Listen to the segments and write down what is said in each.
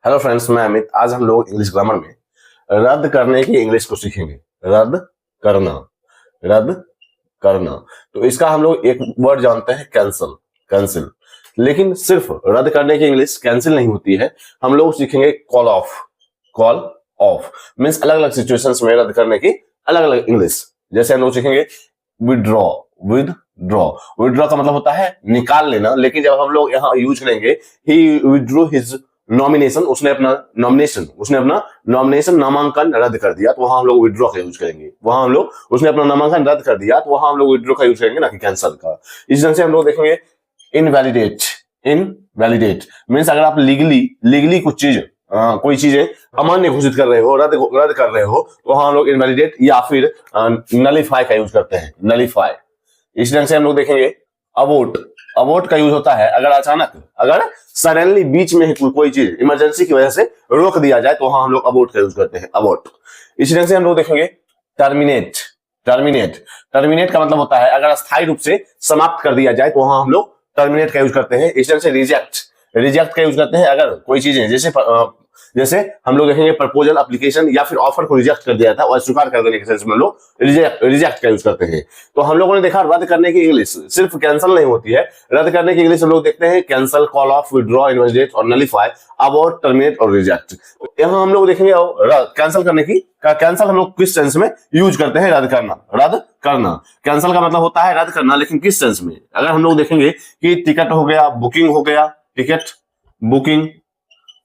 Hello friends, मैं अमित। आज हम लोग इंग्लिश ग्रामर में रद्द करने की इंग्लिश को सीखेंगे। रद्द करना, रद्द करना। तो इसका हम लोग एक वर्ड जानते हैं, कैंसल। कैंसिल। लेकिन सिर्फ रद्द करने की इंग्लिश कैंसिल नहीं होती है, हम लोग सीखेंगे call of. Call of means अलग अलग सिचुएशंस में रद्द करने की अलग अलग इंग्लिश। जैसे हम लोग सीखेंगे विदड्रॉ। विदड्रॉ, विदड्रॉ का मतलब होता है निकाल लेना, लेकिन जब हम लोग यहाँ यूज करेंगे ही विदड्रॉ हिज नॉमिनेशन, उसने अपना नॉमिनेशन नामांकन रद्द कर दिया, तो वहां हम लोग विड्रॉ का यूज करेंगे। वहां हम लोग उसने अपना नामांकन रद्द कर दिया, तो वहां हम लोग विड्रॉ का यूज करेंगे, ना कि कैंसल का। इस ढंग से हम लोग देखेंगे इनवैलिडेट। इनवैलिडेट मीन्स अगर आप लीगली कुछ चीज कोई चीजें अमान्य घोषित कर रहे हो, रद्द कर रहे हो, तो वहां हम लोग इनवैलिडेट या फिर नलीफाई का यूज करते हैं। नलीफाई। इस ढंग से हम लोग देखेंगे अबोर्ट। अबोर्ट का यूज होता है अगर अचानक, अगर सडनली बीच में ही कोई चीज इमरजेंसी की वजह से रोक दिया जाए, तो वहां हम लोग अबोर्ट का यूज करते हैं। अबोर्ट। इसी ढंग से हम लोग देखेंगे टर्मिनेट। टर्मिनेट का मतलब होता है अगर अस्थायी रूप से समाप्त कर दिया जाए, तो वहां हम लोग टर्मिनेट का यूज करते हैं। इस ढंग से रिजेक्ट का यूज करते हैं अगर कोई चीजें जैसे हम लोग देखेंगे प्रपोजल, एप्लीकेशन या फिर ऑफर को रिजेक्ट कर दिया था और स्वीकार कर देने के सेंस में हम लोग रिजेक्ट का यूज करते हैं। तो हम लोगों ने देखा रद्द करने की इंग्लिश सिर्फ कैंसिल नहीं होती है। रद्द करने की इंग्लिश हम लोग देखते हैं cancel, call of, withdraw, invalidate और नलीफाई, अबॉर्ट, टर्मिनेट और रिजेक्ट। यहाँ हम लोग देखेंगे कैंसिल करने की कैंसिल हम लोग किस सेंस में यूज करते हैं? रद्द करना। कैंसिल का मतलब होता है रद्द करना, लेकिन किस सेंस में? अगर हम लोग देखेंगे कि टिकट हो गया, बुकिंग हो गया, टिकट बुकिंग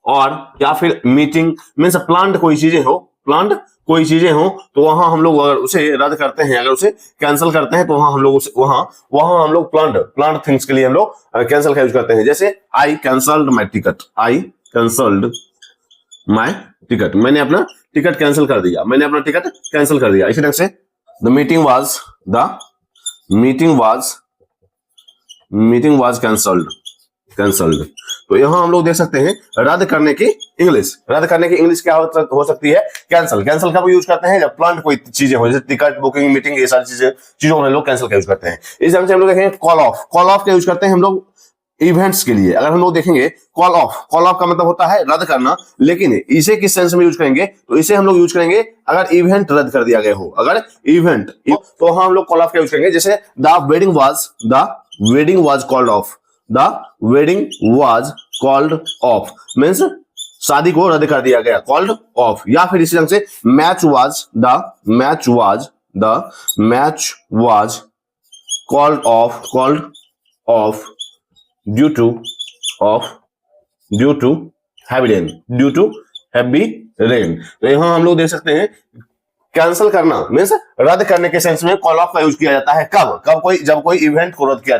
और या फिर मीटिंग मीन्स प्लान्ड कोई चीजें हो, तो वहां हम लोग अगर उसे रद्द करते हैं, अगर उसे कैंसिल करते हैं, तो वहां हम लोग वहां हम लोग प्लान्ड थिंग्स के लिए हम लोग कैंसिल का यूज करते हैं। जैसे I cancelled my ticket. I cancelled my ticket, मैंने अपना टिकट कैंसिल कर दिया। इसी ढंग से द मीटिंग वाज कैंसल्ड। तो यहां हम लोग देख सकते हैं रद्द करने की इंग्लिश क्या हो सकती है? कैंसिल का भी यूज करते हैं जब प्लान कोई चीजें हो, जैसे टिकट बुकिंग, मीटिंग, ये सारी चीजों में लोग कैंसिल का यूज करते हैं। इस ढंग से हम लोग देखेंगे कॉल ऑफ का यूज करते हैं हम लोग इवेंट्स के लिए। अगर हम लोग देखेंगे कॉल ऑफ का मतलब होता है रद्द करना, लेकिन इसे किस सेंस में यूज करेंगे? तो इसे हम लोग यूज करेंगे अगर इवेंट रद्द कर दिया गया हो। अगर इवेंट, तो हम लोग कॉल ऑफ का यूज करेंगे। जैसे the wedding was called of. The wedding was called of means शादी को रद्द कर दिया गया, कॉल्ड ऑफ। या फिर इसी ढंग से match was called off due to heavy rain. तो यहां हम लोग देख सकते हैं कैंसिल करना मीन्स रद्द करने के सेंस में कॉल ऑफ का यूज किया जाता है। जब कोई इवेंट को रद्द किया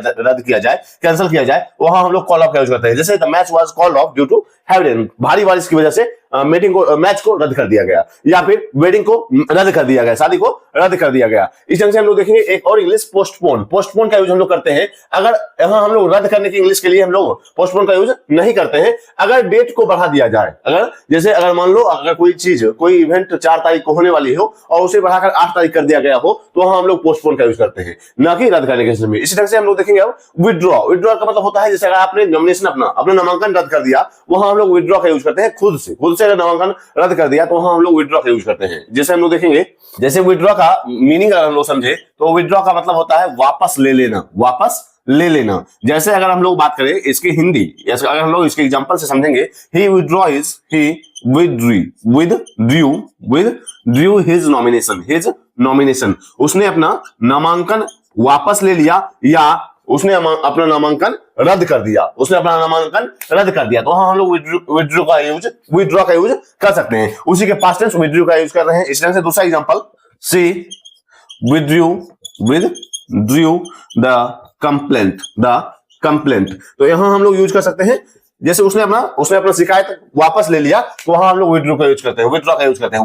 जाए, कैंसिल किया जाए, वहां हम लोग कॉल ऑफ का यूज करते हैं। जैसे the match was called off due to heavy rain, भारी बारिश की वजह से मैच को रद्द कर दिया गया, या फिर वेडिंग को रद्द कर दिया गया, शादी को रद्द कर दिया गया। इस ढंग से हम लोग देखेंगे एक और इंग्लिश पोस्टपोन का यूज हम लोग करते हैं। अगर यहाँ हम लोग रद्द करने की इंग्लिश के लिए हम लोग पोस्टपोन का यूज नहीं करते हैं, अगर डेट को बढ़ा दिया जाए। अगर मान लो अगर कोई इवेंट 4 तारीख को होने वाली हो और उसे बढ़ाकर 8 तारीख कर दिया गया हो, तो वहां हम लोग पोस्टपोन का यूज करते हैं, ना कि रद्द करने के केस में। इसी ढंग से हम लोग देखेंगे अब विड्रॉ का मतलब होता है जैसे अगर आपने नॉमिनेशन अपना नामांकन रद्द कर दिया, वहां हम लोग विड्रॉ का यूज करते हैं। खुद से अगर नामांकन रद्द कर दिया, तो वहां हम लोग विड्रॉ का यूज करते हैं। जैसे हम लोग देखेंगे, जैसे विड्रॉ का मीनिंग अगर हम लोग समझे, तो विड्रॉ का मतलब होता है वापस ले लेना। जैसे अगर हम लोग बात करें इसकी हिंदी, अगर हम लोग इसके एग्जांपल से समझेंगे, he withdrew his nomination, उसने अपना नामांकन वापस ले लिया, या उसने अपना नामांकन रद्द कर दिया। तो हाँ हम लोग विड्रॉ का यूज कर सकते हैं। उसी के पास्ट टेंस विड्रॉ का यूज कर रहे हैं। इस तरह से दूसरा example, she withdrew the complaint. तो यहां हम लोग यूज कर सकते हैं, जैसे उसने अपना शिकायत वापस ले लिया, तो वहां हम लोग विड्रॉ का यूज करते हैं।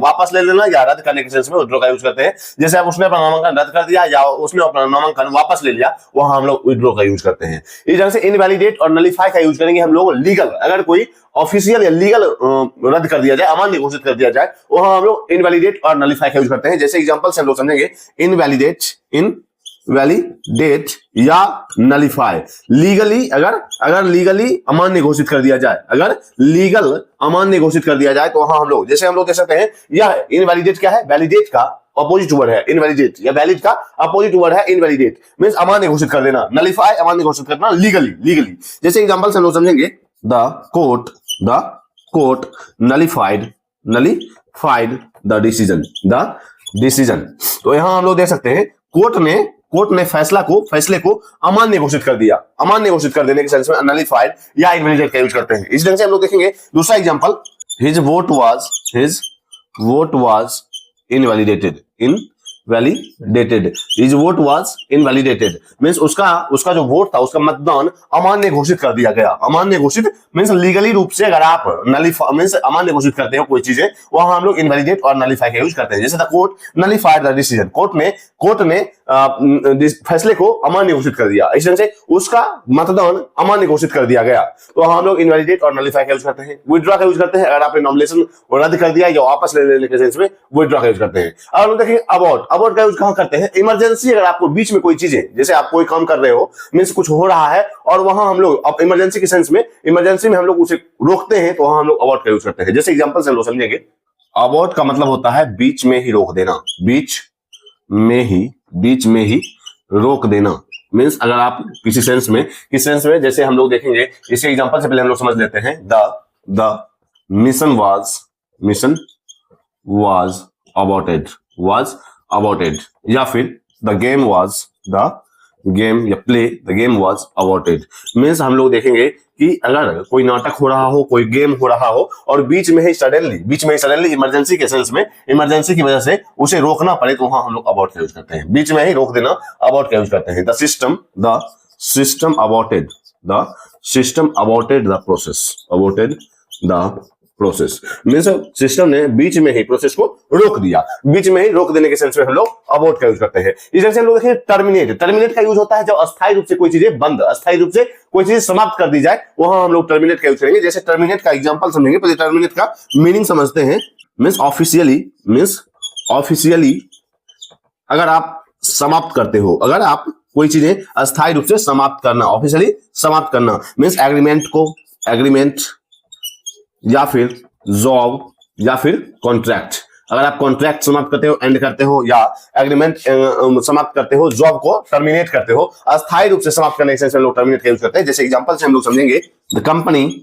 वापस ले लेना या रद्द करने के सेंस में विड्रॉ का यूज करते हैं। जैसे अब उसने अपना नामांकन रद्द कर दिया या उसने अपना नामांकन वापस ले लिया, वहां हम लोग विड्रॉ का यूज करते हैं। इस तरह से इनवैलिडेट और नलीफाई का यूज करेंगे हम लोग लीगल, अगर कोई ऑफिशियल या लीगल रद्द कर दिया जाए, अमान्य घोषित कर दिया जाए, वहां हम लोग इनवैलिडेट और नलीफाई का यूज करते हैं। जैसे एग्जांपल से हम लोग समझेंगे, इनवैलिडेट या नलिफाई। लीगली अगर लीगली अमान्य घोषित कर दिया जाए, अगर लीगल अमान्य घोषित कर दिया जाए तो हाँ हम लोग जैसे हम लोग देख सकते हैं, यह इनवैलिडेट क्या है, वैलिडेट का अपोजिट वर्ड है इनवैलिडेट, या वैलिड का अपोजिट वर्ड है इनवैलिडेट, मींस अमान्य घोषित कर देना। नलिफाई अमान्य घोषित करना लीगली। जैसे एग्जांपल से हम लोग समझेंगे, the court nullified the decision. तो यहां हम लोग देख सकते हैं कोर्ट ने फैसले को अमान्य घोषित कर दिया। अमान्य घोषित कर देने के सेंस में नलिफाइड या इनवैलिडेट का यूज करते हैं। इस ढंग से हम लोग देखेंगे दूसरा example, his vote was invalidated. His vote was invalidated means उसका जो वोट था, उसका मतदान अमान्य घोषित कर दिया गया। अमान्य घोषित मींस लीगली रूप से अगर आप मींस अमान्य घोषित करते हो कोई चीजें, वहां हम लोग इनवैलिडेट और नलिफाई का यूज करते हैं। जैसे the court nullified the decision, court ने फैसले को अमान्य घोषित कर दिया, इस ढंग से उसका मतदान अमान्य घोषित कर दिया गया, तो हम लोग इनवैलिडेट और नलिफाई का यूज करते हैं। विथड्रॉ का यूज करते हैं अगर आपने नॉमिनेशन रद्द कर दिया या वापस ले लेने के सेंस में विथड्रॉ का यूज करते हैं। अब हम लोग देखेंगे अबॉर्ट का यूज कहां करते हैं, इमरजेंसी अगर आपको बीच में कोई चीजें, जैसे आप कोई काम कर रहे हो मींस कुछ हो रहा है और वहां हम लोग अब इमरजेंसी के सेंस में हम लोग उसे रोकते हैं, तो वहां हम लोग अबॉर्ट का यूज करते हैं। जैसे एग्जांपल से हम लोग समझेंगे, अबॉर्ट का मतलब होता है बीच में ही रोक देना, बीच में ही रोक देना मींस अगर आप किसी सेंस में जैसे हम लोग देखेंगे, इसी एग्जांपल से पहले हम लोग समझ लेते हैं, द मिशन वाज अबॉर्टेड या फिर the game was aborted means हम लोग देखेंगे कि अगर कोई नाटक हो रहा हो, कोई गेम हो रहा हो और बीच में ही सडनली इमरजेंसी के सेंस में, इमरजेंसी की वजह से उसे रोकना पड़े, तो वहां हम लोग अबॉर्ट का यूज करते हैं। बीच में ही रोक देना अबॉर्ट का यूज करते हैं। The system aborted the process means system ने बीच में ही प्रोसेस को रोक दिया। बीच में ही रोक देने के सेंस में हम लोग अबॉर्ट का यूज करते हैं। इस तरह से हम लोग देखें टर्मिनेट का यूज होता है जब अस्थायी रूप से कोई चीजें अस्थायी रूप से कोई चीज समाप्त कर दी जाए, वहां हम लोग टर्मिनेट का यूज करेंगे। जैसे टर्मिनेट का एग्जांपल समझेंगे, पहले टर्मिनेट का मीनिंग समझते हैं। मींस ऑफिशियली अगर आप समाप्त करते हो, अगर आप कोई चीजें अस्थायी रूप से समाप्त करना, ऑफिशियली समाप्त करना मींस एग्रीमेंट या फिर जॉब या फिर कॉन्ट्रैक्ट। अगर आप कॉन्ट्रैक्ट समाप्त करते हो, एंड करते हो, या एग्रीमेंट समाप्त करते हो, जॉब को टर्मिनेट करते हो, अस्थायी रूप से समाप्त करने के सेंस में लोग टर्मिनेट का यूज करते हैं। जैसे एग्जांपल से हम लोग समझेंगे, the company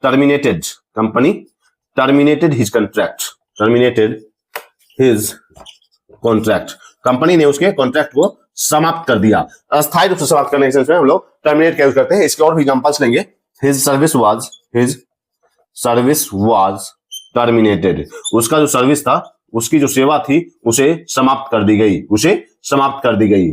terminated his contract company ने उसके कॉन्ट्रैक्ट को समाप्त कर दिया। अस्थायी रूप से समाप्त करने के सेंस में हम लोग टर्मिनेट का यूज करते हैं। इसके और भी एग्जांपल्स लेंगे। His service was terminated। उसका जो सर्विस था, उसकी जो सेवा थी, उसे समाप्त कर दी गई।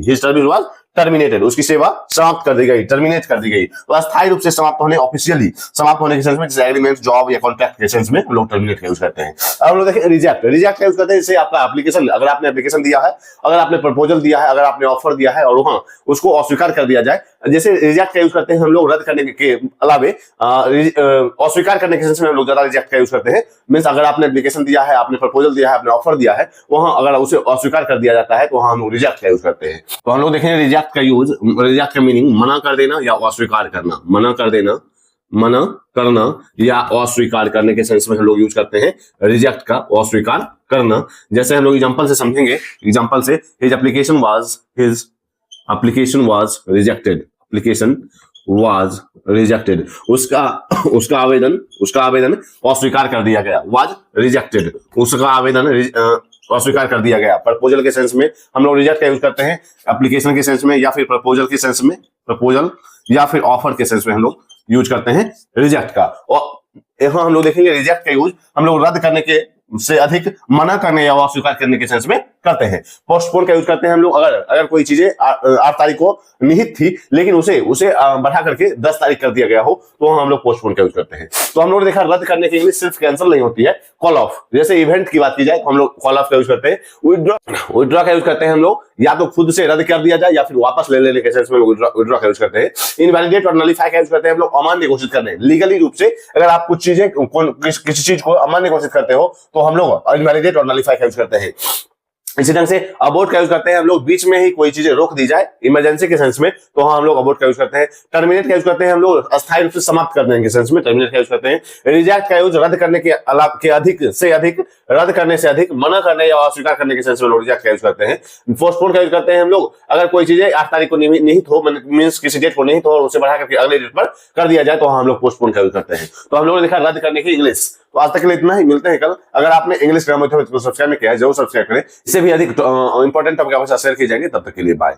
His service was terminated, उसकी सेवा समाप्त कर दी गई, टर्मिनेट कर दी गई। तो अस्थायी रूप से समाप्त होने, ऑफिशियली समाप्त होने के सेंस में, जैसे एग्रीमेंट, जॉब या कॉन्ट्रैक्ट के सेंस में हम लोग टर्मिनेट का यूज करते हैं। अब हम लोग देखें रिजेक्ट का यूज करते हैं। जैसे आपका एप्लीकेशन, अगर आपने एप्लीकेशन दिया है, अगर आपने प्रपोजल दिया है, अगर आपने ऑफर दिया है और वहां उसको अस्वीकार कर दिया जाए, जैसे रिजेक्ट का यूज करते हैं हम लोग रद्द करने के अलावे अस्वीकार करने के सेंस में हम लोग ज्यादा रिजेक्ट का यूज करते हैं। मींस अगर आपने एप्लीकेशन दिया है, आपने प्रपोजल दिया है, आपने ऑफर दिया है, वहां अगर उसे अस्वीकार कर दिया जाता है तो वहां हम लोग रिजेक्ट का यूज करते हैं। तो हम लोग देखेंगे रिजेक्ट का यूज, रिजेक्ट का मीनिंग मना कर देना या अस्वीकार करना। मना करना या अस्वीकार करने के सेंस में हम लोग यूज करते हैं रिजेक्ट का, अस्वीकार करना। जैसे हम लोग एग्जांपल से समझेंगे, एग्जांपल से हिज एप्लीकेशन वाज रिजेक्टेड उसका आवेदन अस्वीकार कर दिया गया। वाज रिजेक्टेड, उसका आवेदन अस्वीकार कर दिया गया। प्रपोजल के सेंस में हम लोग रिजेक्ट का यूज करते हैं, एप्लीकेशन के सेंस में या फिर प्रपोजल के सेंस में, प्रपोजल या फिर ऑफर के सेंस में हम लोग यूज करते हैं रिजेक्ट का। और यहां हम लोग देखेंगे रिजेक्ट का यूज हम लोग रद्द करने के से अधिक मना करने या अस्वीकार करने के सेंस में करते हैं। पोस्टपोन का यूज करते हैं हम लोग, अगर कोई चीजें 8 तारीख को निहित थी लेकिन उसे बढ़ा करके 10 तारीख कर दिया गया हो, तो हम लोग पोस्टपोन का यूज करते हैं। तो हम लोग देखा रद्द करने की इंग्लिश सिर्फ कैंसिल नहीं होती है, कॉल ऑफ। जैसे इवेंट की बात की जाए तो हम लोग कॉल ऑफ का यूज करते हैं। विथड्रॉ का यूज करते हैं हम लोग, या तो खुद से रद्द कर दिया जाए या फिर वापस ले लेने के सेंस में विथड्रॉ का यूज करते हैं। इनवैलिडेट और नलिफाई का यूज करते हैं हम लोग अमान्य घोषित करने, लीगली रूप से अगर आप कुछ चीजें किसी चीज को अमान्य घोषित करते हो तो हम लोग इनवैलिडेट और नलिफाई का यूज करते हैं। इसी ढंग से अबोर्ट का यूज करते हैं हम लोग, बीच में ही कोई चीजें रोक दी जाए इमरजेंसी के सेंस में, तो हाँ हम लोग अबोर्ट का यूज करते हैं। टर्मिनेट का यूज करते हैं हम लोग अस्थायी रूप से समाप्त कर देने के सेंस में, टर्मिनेट का यूज करते हैं। रिजेक्ट का यूज रद्द करने के अधिक से अधिक, रद्द करने से अधिक, मना करने या अस्वीकार करने के सेंस में लोग रिजेक्ट का यूज करते हैं। पोस्टपोन का यूज करते हैं हम लोग, अगर कोई चीजें 8 तारीख को निहित हो, मीन्स किसी डेट को निहित हो और उसे बढ़ा करके अगले डेट पर कर दिया जाए, तो हम लोग पोस्टपोन का यूज करते हैं। तो हम लोगों ने देखा रद्द करने की इंग्लिश। तो आज तक के लिए इतना ही, मिलते हैं कल। अगर आपने इंग्लिश ग्रामर को सब्सक्राइब नहीं किया है जरूर सब्सक्राइब करें, इससे भी अधिक इंपॉर्टेंट टॉपिक आपके साथ शेयर किए जाएंगे। तब तक के लिए बाय।